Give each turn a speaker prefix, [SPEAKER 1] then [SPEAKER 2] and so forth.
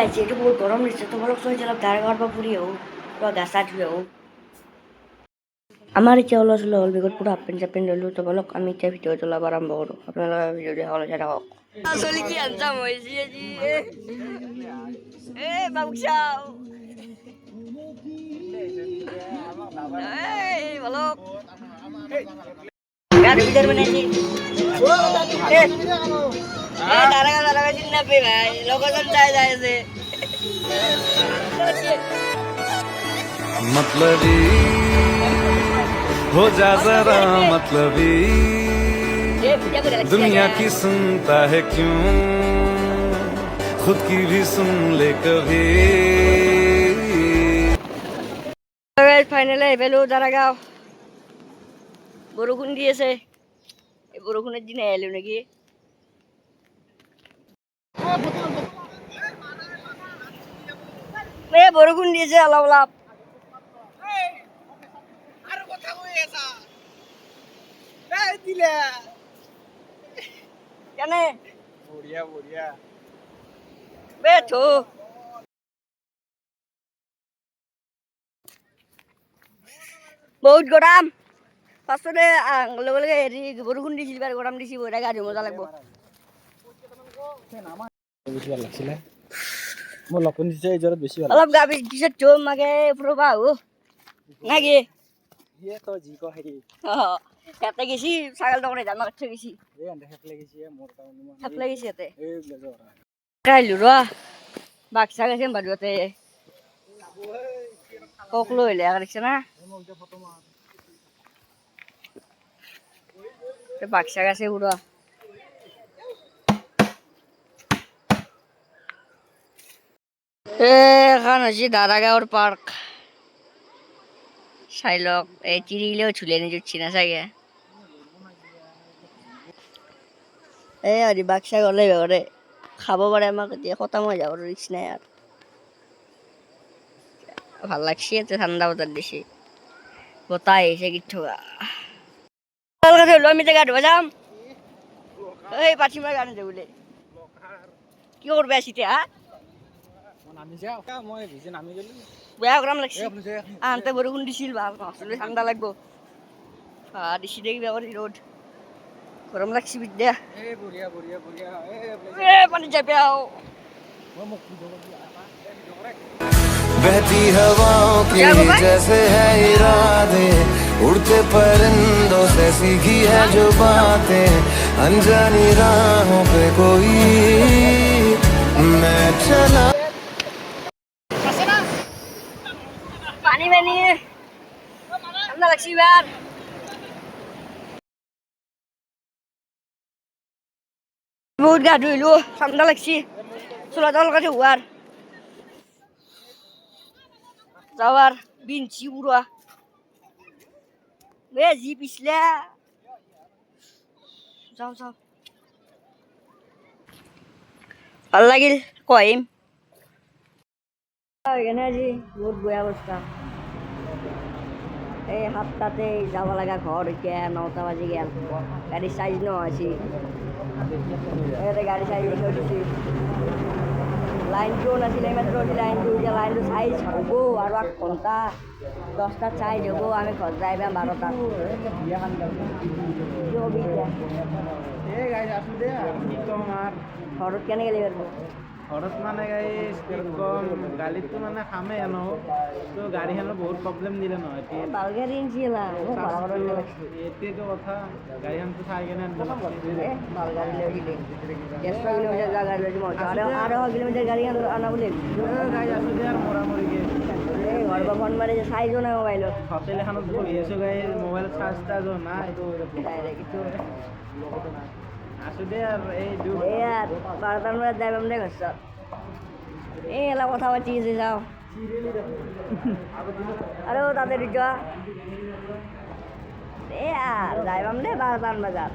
[SPEAKER 1] আছে একটু বহুত গরম দিচ্ছে তো বলো সবাই চলো ধারে ঘর বা পুরি হোক বা গাছা ধুয়ে হোক আমার ইচ্ছা হলো আসলে হল বিগত পুরো হাফ প্যান্ট হলো তো বলো আমি ইচ্ছা ভিডিও তোলা আরম্ভ করো আপনারা ভিডিও দেখা হলে সেটা হোক আসলে কি আনসাম হয়েছি এ বাবুসাও এই বলো গাড়ি ভিতর বানাইছি দাঁড়া চিন্তা পে ভাই লোকেশন চাই যাইছে
[SPEAKER 2] मतलबी हो जा जरा मतलबी दुनिया की सुनता है क्यों खुद की भी सुन ले कभी
[SPEAKER 1] ফাইনালে বেলু দাঁড়াগাঁও বরষুণ দিয়েছে এই বরষুণের দিনে এলো নাকি বরষুণ দিয়েছে অলপ অলপ কেন বেছো বহুত গরম পাছতে লগে লগে হেৰি বৰষুণ দিছিল বাৰ গৰম দিছি বঢ়িয়া গা ধুই মজা লাগব অলপ গা পিছত জম মাগে ফুৰবা আহো নাকি ইয়াতে গেছি ছাগল দোকানে ধান কাটতে গেছি হেপলে গেছি ইয়াতে আহিলো ৰ বাক্সা গেছে বাজুতে কক লৈ আহিলে দেখিছে না বাক্সা গেছে পুরো এখন হচ্ছে দাদাগাঁওর পার্ক চাইলক এই চিৰিগিলেও ঝুলে নিযুচ্ছি না চাগে এই আৰু বাক্সা গলে ঘৰে খাব পাৰে আমাক এতিয়া খতম হৈ যাব ৰিক্স নাই আৰু ভাল লাগছে এতে ঠাণ্ডা বতৰ দিছে বতাহ আহিছে কিছু আমি গা ধুব যাম এই পাঠিমাৰ গা নুধে বোলে কি করবে আসিতে বেয়া গরম লাগছে আনতে বরষুণ দিছিল ভাল আসলে ঠান্ডা লাগবো দিছি দেখি বেয়া করে রোদ গরম লাগছে বিদ্যা পানি যাবে
[SPEAKER 2] बहती हवाओं की जैसे है इरादे उड़ते परिंदों से सीखी है जो बातें अनजानी राहों पे कोई मैं चला
[SPEAKER 1] पानी में नहीं है ठंडा लगती यार बहुत गा धुइलो ठंडा लगती चला जल का हुआर যাওয়ার বিনছি পুরা জি পিছলে যাও যাও ভাল লাগিল কহিম এখানে আজি বহুত বেয়া অৱস্থা এই 7টাতে যাব লগা ঘৰ এতিয়া 9টা বাজি গেল গাড়ী সাইজ নহৈছি গাড়ী সাইজ থৈ দিছি লাইনটো নাছিলে মাত্ৰ লাইনটো এতিয়া লাইনটো চাইজ হ'ব আৰু 8 ঘণ্টা 10টাত চাইজ হ'ব আমি ঘৰ যাই পাম 12টাত ঘৰত কেনেকৈ লাগিব
[SPEAKER 3] ঘৰত মানে গাইজ গাড়ীটো মানে খামে এনো তো গাড়ীখনৰ বহুত প্ৰব্লেম দিলে নহয়
[SPEAKER 1] ভাল গাড়ী আনিছিল
[SPEAKER 3] এইটোৱেতো কথা গাড়ীখনটো চাই কেনে
[SPEAKER 1] ভাল গাড়ী লৈ দিলে 100 কিলোমিটাৰ যোৱা গাড়ী লৈ দিব 800 কিলোমিটাৰ গাড়ী আনা বুলি
[SPEAKER 3] গাড়ী আছো দে আৰু মৰামৰিকে
[SPEAKER 1] ঘৰ পৰা ফোন মাৰি চাইজো নাই মোবাইলত
[SPEAKER 3] হোটেল এখনত বহি আছোঁ গাড়ী মোবাইল চাৰ্জ টাৰ্জো নাই আছো দে আৰু এই
[SPEAKER 1] 12টাৰ বজাত যাই পাম দে ঘৰত এই অলপ কথা পাতি আছে যাওঁ আৰু তাতে যোৱা যাই পাম দে 12টাৰ বজাত